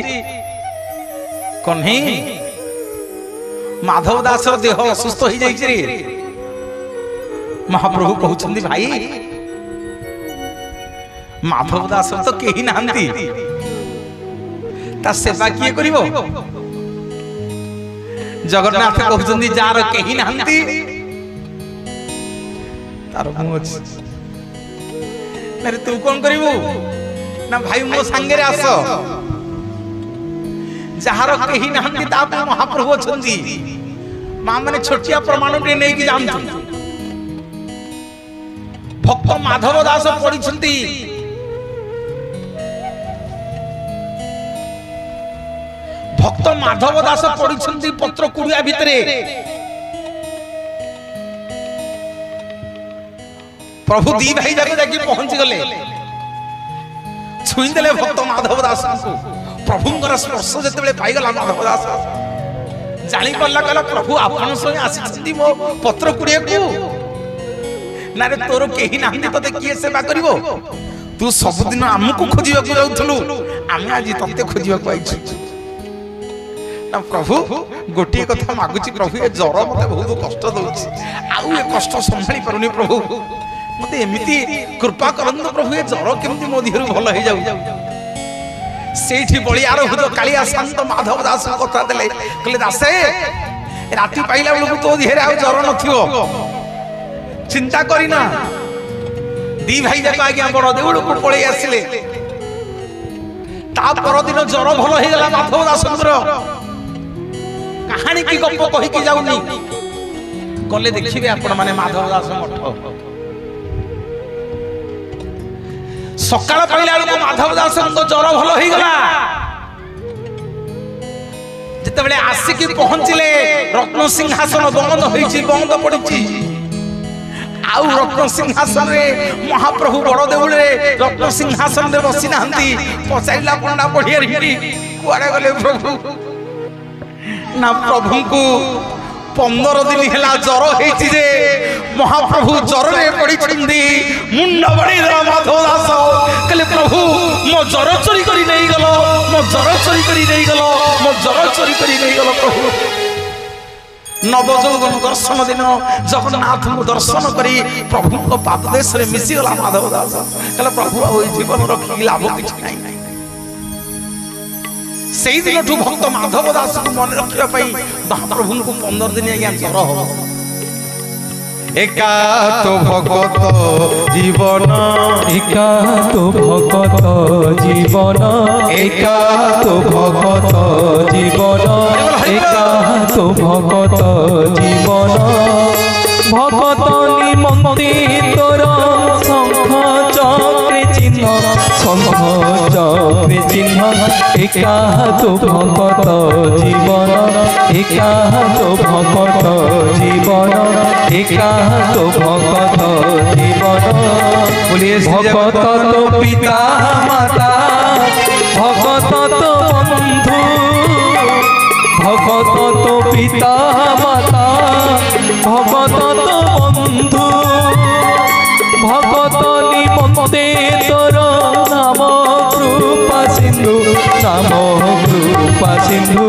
कन्हे माधव दास देह असुस्थ हो जाई रे महाप्रभु कहउछंदी भाई माधव दास तो केही नांती ता सेवा किए करिवो जगन्नाथ कहउछंदी जार केही नांती तार मुछ अरे तू कौन करिवो ना भाई मो संगे रे आसो जहार केही नांती ता महाप्रभु छंदी मां माने छोटिया प्रमाण रे नै कि जानथु भक्त माधव दास पड़ी छंती भक्त माधव दास पड़ी छंती पत्र कुड़िया भितरे प्रभु दी भाई जाके जाके पहुंच गले छुई देले भक्त माधव दास को प्रभुंकर स्पर्श जेते पाई गला माधव दास जानी पड़ला कहला प्रभु आपन संगे आसी मो पत्र कुड़िए को ना रे तोर केही नांदी तते किए सेवा करिवो तू सबदिन हमकु खोजिबा को जाउथलु आमे आज तते खोजिबा को आइछु ना प्रभु गोटिए कथा मागुची प्रभु ए जर मते बहुत कष्ट दउची आउ ए कष्ट संभाली परुनी प्रभु मते एमिति कृपा करंतु प्रभु ए जर केमति मो दिहरु भलो हे जाउ सेठी बलियार हुद कालिया शांत माधव दास कथा देले कहले दासे राती पाइला बेलू तो दिहरे आ जर नथियो चिंता करिना दी भाई जाक आज्ञा बड़ देउड़ को पळे आसिले ता पर दिन जर भलो हे गला माधव दासंकर कहानी की गप कहि की जाउनी गले देखिबे आपण माने माधव दास मठ सकाळ पाइला बेलू माधव दासंकर जर भलो हे गला जते बेले आसी की पहुंचले रत्न सिंहासन बंद होईची बंद पड़िची आउ रत्न सिंहासन रे महाप्रभु बड़ देउल रे रत्न सिंहासन रे बसी नांती पचाइला पंडा बढ़िया री कुआडे गले प्रभु ना प्रभु को 15 दिन हेला जर हेची जे महाप्रभु जर रे पड़ी छिंदी मुंड बड़ी माधव दास कहले प्रभु मो जर चोरी करी नहीं गलो मो जर चोरी करी नहीं गलो मो जर चोरी करी नहीं गलो प्रभु नवजौवन दर्शन दिन जगन्नाथ को दर्शन करी प्रभु को पाद देश रे मिसी गला माधव दास कहले प्रभु आ जीवन रखी लाभ किछ नहीं सेई दिन ठू भक्त माधव दास को मन रखिया पई महाप्रभु को 15 दिन आज्ञा जर हो एका तो भगत जीवन एका तो भगत जीवन एका तो भगत जीवन एका तो भगत जीवन भगत निमंती तोर शंख चक्र चिन्ह शंख चक्र चिन्ह एका तो भगत जीवन एका तो भगत जीवन एका तो भगत जीवन भगत तो पिता माता भगत तो बंधु भगत तो पिता माता भगत तो बंधु भगत निमंते तोर नाम कृपा सिंधु नाम कृपा सिंधु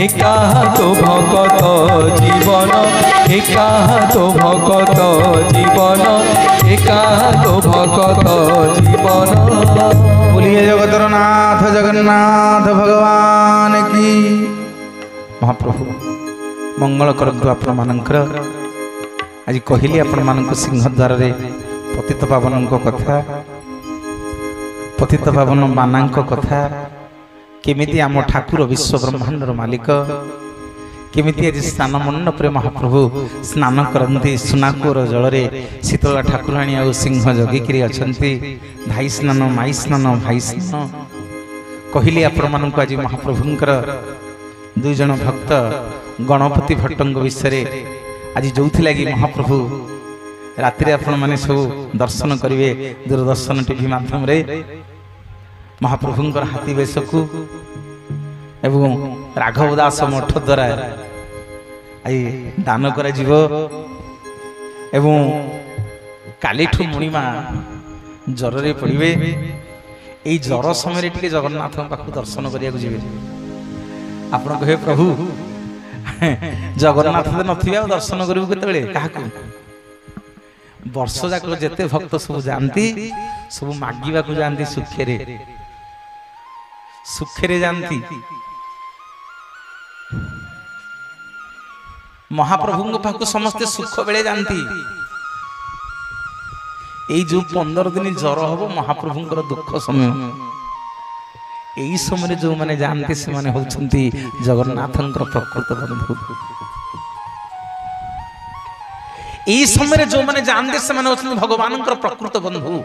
एका तो भगत जीवन एका तो भगत जीवन एका तो भगत जीवन। बोलिए जगतरनाथ जगन्नाथ भगवान की। महाप्रभु मंगल करंतु आपण मानकर आज कहली आपण मानक सिंहद्वार रे पतित पावन कथा पतित पावन मानांक कथा केमिति आम ठाकुर विश्व ब्रह्मांडर मालिक केमिति आज स्नान मंडप रे महाप्रभु स्नान करती सुनाकूर जल शीतला ठाकुराणी आ सिंह जगिकी अछंती धाई स्नान माई स्नान भाई स्नान कहली आपण मानक आज महाप्रभुंकर दुई जन भक्त गणपति भट्टों विषय आज जो लगी महाप्रभु रात्रि आपण मैंने सब दर्शन करेंगे दूरदर्शन टीवी माध्यम रे महाप्रभुंकर हाथी बेश को एवं राघव दास मठ द्वारा आज दान कर कालीठू मुणिमा जर रे पड़े यही जर समय टे जगन्नाथ पाख दर्शन करने जी आप कहे प्रभु जगन्नाथ नथिबे दर्शन करू केतबेले काहाकू वर्ष जाक जेते भक्त सब जानती सब मागिबा को जानती सुखेरे जानती महाप्रभु पाखु समस्ते सुख बेले जानती एई जो 15 दिन जर हबो महाप्रभुंकर दुख समय यही समय जो मैंने जानते से माने होचंती जगन्नाथंकर प्रकृत बंधु यही समय जो मैंने जानते से माने होचंती भगवानंकर प्रकृत बंधु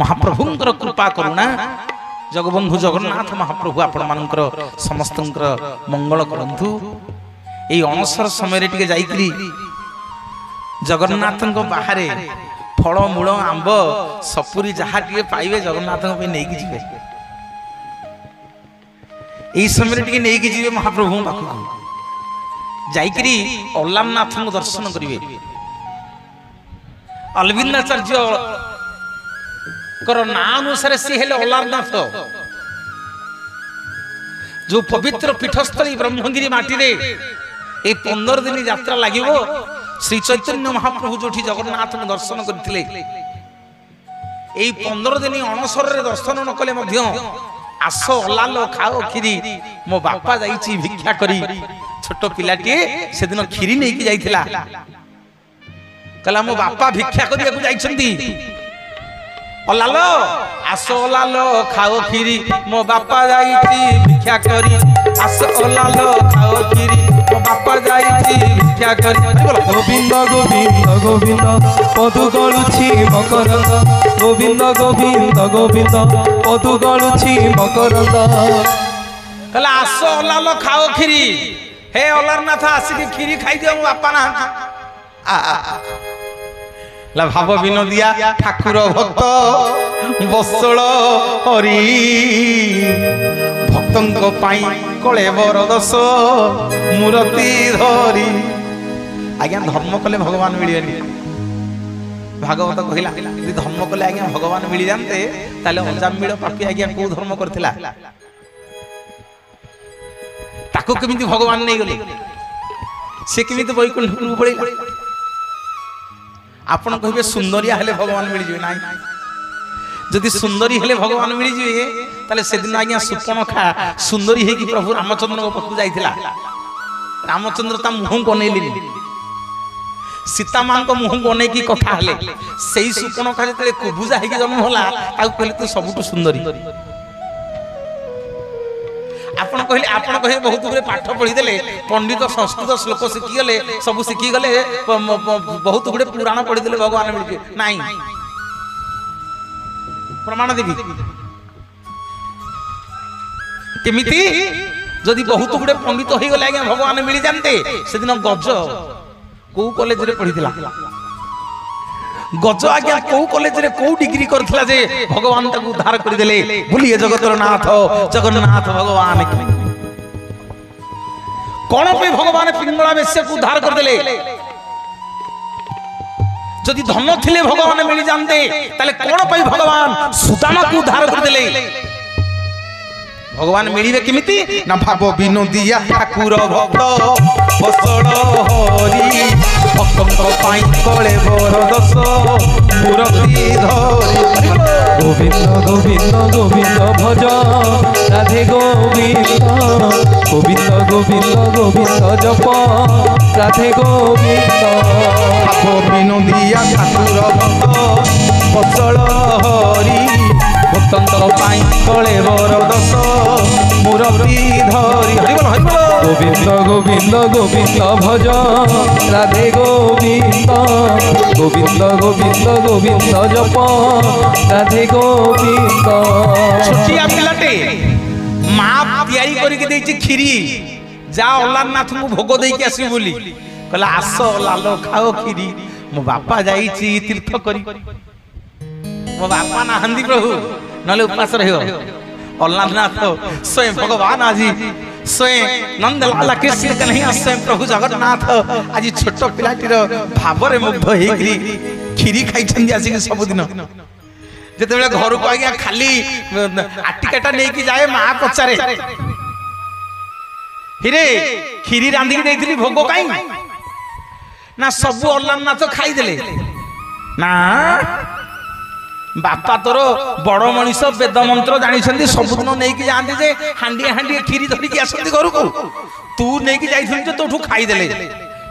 महाप्रभुंकर कृपा करुणा जगबंधु जगन्नाथ महाप्रभु आपण मानकर समस्तंकर मंगल करंतु एई अनसर समय रे टिके जाईकरी जगन्नाथंक बाहरे फल मूल आंब सपुरी जहाँ टे पाइबे जगन्नाथ नहीं जी यही समय टी नहीं जी महाप्रभु पाखक जाइकरी अल्लारनाथ को दर्शन करेंगे। अरविंदाचार्य ना अनुसार सी हेले अल्लारनाथ जो पवित्र पीठस्थली ब्रह्मगिरी माटी रे ए 15 दिन यात्रा लगे श्री चैतन्य महाप्रभु जो जगन्नाथ को दर्शन करते 15 दिन अणसर दर्शन न कले आस अलालो खाओ खीरी मो बापा जाइछि भिक्षा करी छोट पिलाटी से दिन खीरी नहीं कि जाइथिला कहला मो बापा भिक्षा करिया को जाइछंती अलालो आस अलालो खाओ खीरी मो बापा जाइछि भिक्षा करी आस अलालो खाओ खीरी मो बापा जाइछि भिक्षा करी गोविंद गोविंद गोविंद पदु गलुछि मकरंद गोविंद गोविंद गोविंद पदु गलुछि मकरंद कहला आस अलालो खाओ खीरी हे अलारनाथ आसिक खीरी खाई दियो मो बापा ना ला भाव विनोदिया ठाकुर भक्त बसळ हरि भक्तंक पाई कले बर दस मूर्ति धरी आज्ञा धर्म कले भगवान मिलियनी भागवत कहला यदि धर्म कले आज्ञा भगवान मिल जानते ताले अजामिल पापी आज्ञा को धर्म करथिला ताको केमिति भगवान नहीं गले से केमिति वैकुंठ को पड़े आपण कहे सुंदरिया हेले भगवान मिल जाए ना जदि सुंदरी हेले भगवान मिल जाए ताले से दिन आज्ञा सुपर्णखा सुंदरी हे कि प्रभु रामचंद्र को पक्कु जाइथिला रामचंद्र ता मुह कोनेली सीता मां को मुह कोने की कथा हेले सेही सुपर्णखा जते कुबुजा हे कि जन्म होला ताऊ कहले तू सबुटु सुंदरी आपण कहे बहुत गुरे पाठ पढ़ी देले पंडित संस्कृत श्लोक शिखी गले सब शिखी गले बहुत गुरे पुराण पढ़ी देले भगवान मिल नहीं प्रमाण देवी केमिति जदि बहुत गुरे पंडित हो गले आज्ञा भगवान मिल जानते से दिन गज को कॉलेज रे पढ़ी दिला गज आज्ञा को कॉलेज रे को डिग्री करथिला जे भगवान ताको उद्धार कर देले बोलिए जगतर नाथ जगन्नाथ भगवान कौन पे भगवान पिंगला वेश्या को उद्धार कर देले जदि धन थिले भगवान मिल जानते ताले कौन पे भगवान सुदामा को उद्धार कर देले भगवान मिलिबे केमिति ना भाव विनोदिया ठाकुर भक्त बसळ हरि भक्तंक पाई कले बर दस मूर्ति धरि गोविंद गोविंद गोविंद भज राधे गोविंद गोविंद गोविंद गोविंद जप राधे गोविंद भाव विनोदिया ठाकुर भक्त बसळ हरि भक्तंक पाई कले बर दस मूर्ति धरि हरि बोल गोविंद गोविंद गोविंद भज राधे गोविंद गोविंद गोविंद गोविंद जप राधे गोविंद छोटिया पिलाटे माँ तैयारी करके देछि खीरी जा अलारनाथ को भोग देके आसी बोली कहला आस लालो खाओ खीरी मो बापा जाइछि तीर्थ करी मो बापा ना हंदी प्रभु नले उपास रहियो अलारनाथ स्वयं भगवान आज स्वयं नंदलाल कृष्ण कन्हैया स्वयं प्रभु जगन्नाथ आज छोट पिलाटीर भाव रे मुग्ध हेकरी खीरी खाई छंदी आसी सब दिन जेते बेले घर को आज्ञा खाली आटिकाटा नै कि जाए मां पचारे हिरे खीरी रांधी के देइथिली भोग काई ना सब अलारनाथ खाई देले ना बापा तोर बड़ मनीष वेद मंत्र जानी सबुदिन नहीं जाते जे हांडिया हांडिया खीरी धरिकी आसती घर को तू नहीं जाइए तोठू खाईदे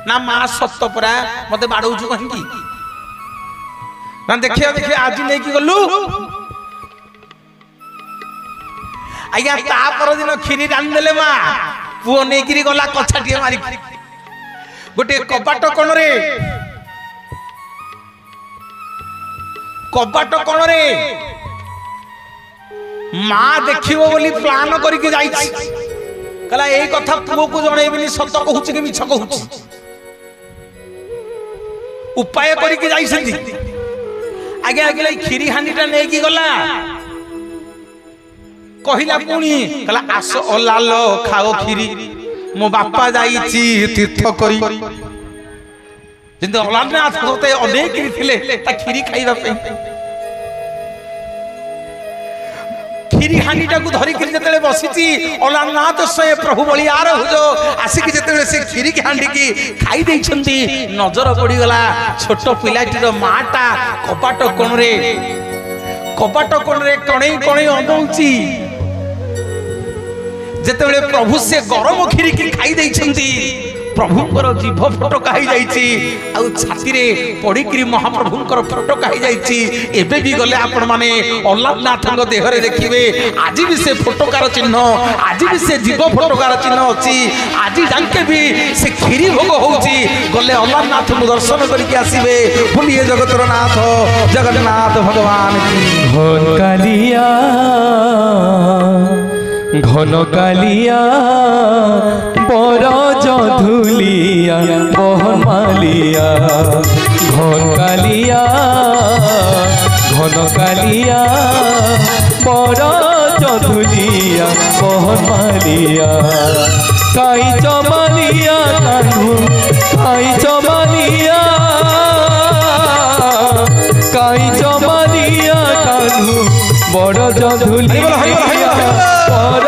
ना माँ सत परा मत बाड़ौचु कहीं ना देखिए देखिए आज नहीं गलु आज्ञा तापर दिन खीरी रांधिदेले माँ पुओ नहीं गला कछाटे मारिक गोटे कबाट कोण रे कबाट कोण रे माँ देखिबो बोली प्लान करके जाइछि कहला ए कथा पुओ को जणैबिनी सत कहूछि कि मिछ कहूछि उपाय करके जाइछथि आगे आगे खीरी हांडीटा नेकी गला कहला पुणी कहला आस अलाल खाओ खीरी मो बापा जाईची तीर्थ करी जिंदे अलारनाथ होते अनेक थिले ता खीरी खाइबा पे खीरी हांडीटा को धरी कर जतले बसिची अलारनाथ से प्रभु बलियार हुजो आसिक जतले से खीरी की हांडी की खाई देई छंती नजर पड़ी गला छोटो पिलाटीर माटा कपाट कोण रे कणे कणे अनौची जेतेबेले प्रभु से गरम खीरी की खाई देई छंती प्रभुंकर जीभ फटका हो जाइछि आ छाती रे पड़िकरी महाप्रभुंकर फटका हो जाइछि एबे भी गले आपण माने अल्लाहनाथଙ୍କ देहरे देखिबे आज भी से फटकार चिन्ह आज भी से जीभ फटकार चिन्ह अछि आज जांके भी से खीरी भोग होउछि गले अल्लाहनाथ को दर्शन करके आसीबे बोलिए जगतर नाथ जगन्नाथ भगवान की घन कालिया बर जधुलिया बहन मालिया घन कालिया बर जधुलिया बहन मालिया काई चमालिया कान्हू काई चमालिया कान्हू बड़ जधुलिया बड़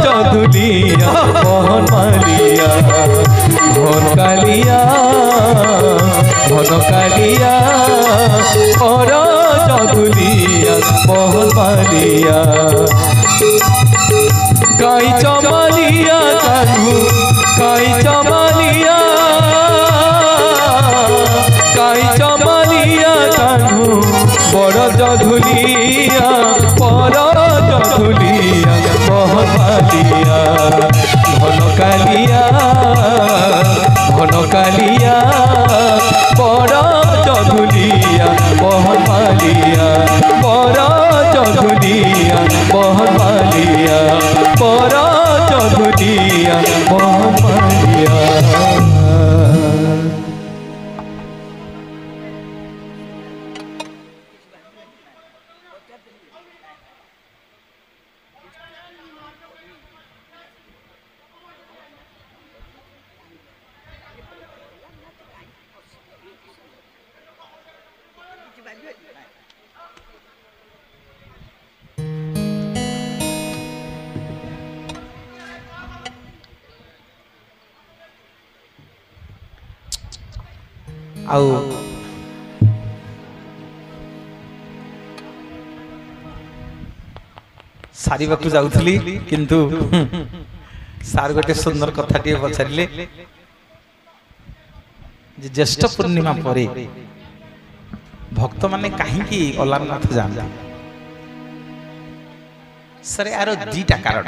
जधुलिया बहन मालिया घन कालिया बड़ जधुलिया बहन मालिया काई चमालिया कान्हू काई चमालिया कान्हू बड़ जधुलिया बहन मालिया घन कालिया बड़ जधुलिया बहन मालिया बड़ जधुलिया बहन मालिया बड़ जधुलिया बहन मालिया। आउ सारिबा को जाउथली किंतु सार गोटे सुंदर कथाटी पचारे ज्येष्ठ पूर्णिमा पर भक्त माने कहीं अलारनाथ जाते सर यार दीटा कारण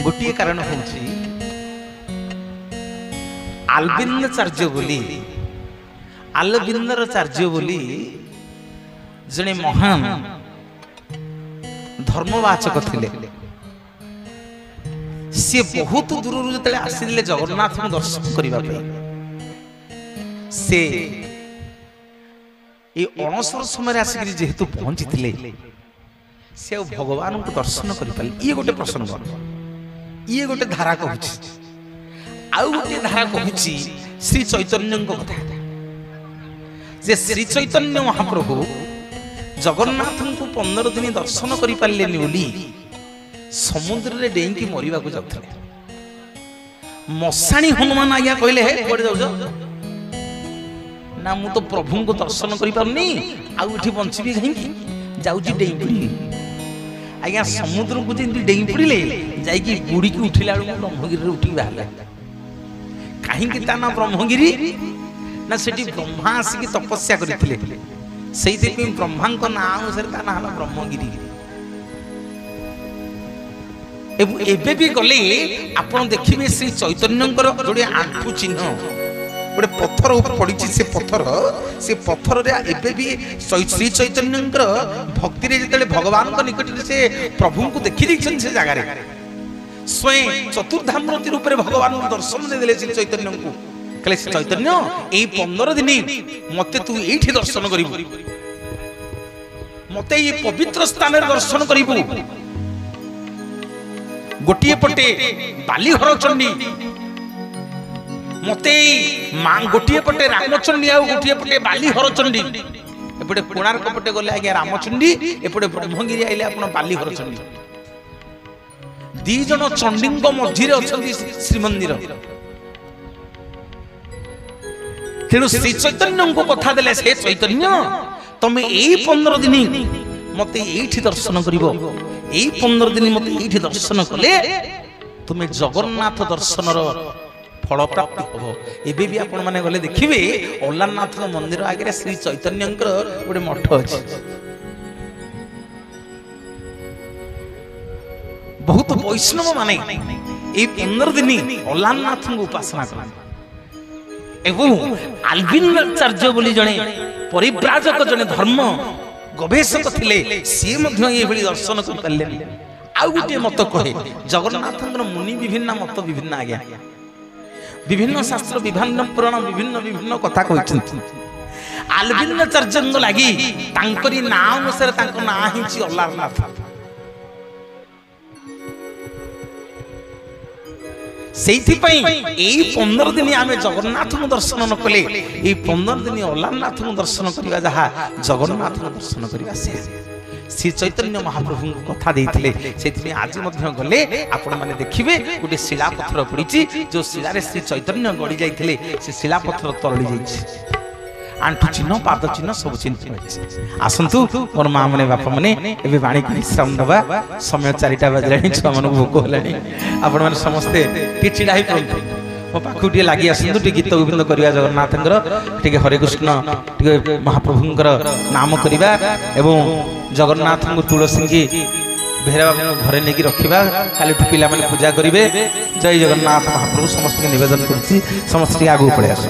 गोटे कारण हूँ आलबिंदचार्य बोली आलबिंदरचार्य बोली जने महान धर्मवाचक थिले सी बहुत दूर जो आसिले जगन्नाथ को दर्शन करने से अणसर समय आसिक जेहेतु पहुंची से भगवान को दर्शन कर ये गोटे प्रसंग ये गोटे धारा कहूँ आउ गोटे धारा कहूँ श्री चैतन्य कथा जे श्री चैतन्य महाप्रभु जगन्नाथ को 15 दिन दर्शन कर पारे बोली समुद्र रे डेंकी मरिबा को जाउथले मसाणी हनुमान आज्ञा कहले हे कोड जाउ ना मु तो प्रभु को दर्शन करि पारनी आउ एठी बंचबी कहीं जाउची डेई पड़ी आज्ञा समुद्र को जेंती डेई पड़िले जाई की बुड़ी की उठिला ब्रह्मगिरी रे उठी बाहला कहीं की ताना ब्रह्मगिरी ना सेठी ब्रह्मा आसी तपस्या करथिले सेही पे ब्रह्मा को नाम अनुसार ता नाम ब्रह्मगिरी एबे भी गले आपण देखिबे श्री चैतन्यंकर जोड़े आंठू चिन्ह गोटे पत्थर ऊपर पड़ी से पत्थर रे एबे भी श्री चैतन्यंकर भक्ति रे जतले भगवान को निकट से प्रभु को देखि दिछन से जगह रे स्वयं चतुर्धामूर्ति रूप में भगवान को दर्शन दे देले श्री चैतन्य को कहले चैतन्य एई 15 दिन मते तू एठी दर्शन करिबो मते ये पवित्र स्थान दर्शन करिबु गोटिए पटे बालीहर चंडी मते मां गोटिए पटे रामचंडी आ गोटिए पटे बालीहर चंडी एपटे कोणार्क पटे गले आगे रामचंडी एपटे ब्रह्मगिरी आइले आपण बालीहर चंडी दी जन चंडींग मझिरे अछंती श्रीमंदिर तेणु श्री चैतन्य को कथा देले से चैतन्य तमे एई 15 दिन मते एठी दर्शन करिवो एई 15 दिन मते एठी दर्शन कले तुमे जगन्नाथ दर्शन रो फल प्राप्त हो। एबे भी आपण माने गले देखिबे अल्लाहनाथ मंदिर आगे श्री चैतन्यंकर गोटे मठ अछि बहुत वैष्णव माने ए 15 दिन अल्लाहनाथ को उपासना करन एवं आल्विनाचार्य बोली जणे परिव्राजक जणे धर्म गवेषक थिले से मध्य ए भली दर्शन कर पल्ले आ गोटे मत कहे जगन्नाथंकर मुनि विभिन्न मत विभिन्न आज्ञा विभिन्न शास्त्र विभिन्न पुराण विभिन्न विभिन्न कथा कहछन आल्विनाचार्य लागि तांकरी नाम अनुसार तांको ना हिची अल्लाहनाथ सेठी पई एई 15 दिन आमे जगन्नाथ को दर्शन न कले एई 15 दिन अल्लाहनाथ को दर्शन करिवा जहा जगन्नाथ को दर्शन करिवा से श्री चैतन्य महाप्रभु को कथा देइथिले सेठी आज मध्य गले आपण माने देखिबे गोटे शिला पत्थर पड़िछि जो शिला रे श्री चैतन्य गड़ी जाइथिले से शिला पत्थर तरली जाइछि आंठु चिन्ह पाद चिन्ह सब चिन्ह आसंतु मोर मां मने बापा मने एबे बाणी को विश्राम दबा समय 4टा बजलानी छ मन भोक होलानी आपण माने समस्ते टी चिड़ा ही पड़ो मो पाखु टी लागि आसंतु टी गीत गोविंद करिया जगन्नाथंकर टी हरे कृष्ण टी महाप्रभुंकर नाम करिबा एवं जगन्नाथ को तुलसी की भेरा घरे नेकी रखिबा खाली पिला माने पूजा करिवे जय जगन्नाथ महाप्रभु समस्त के निवेदन करछि समस्त आगु पड़े आस।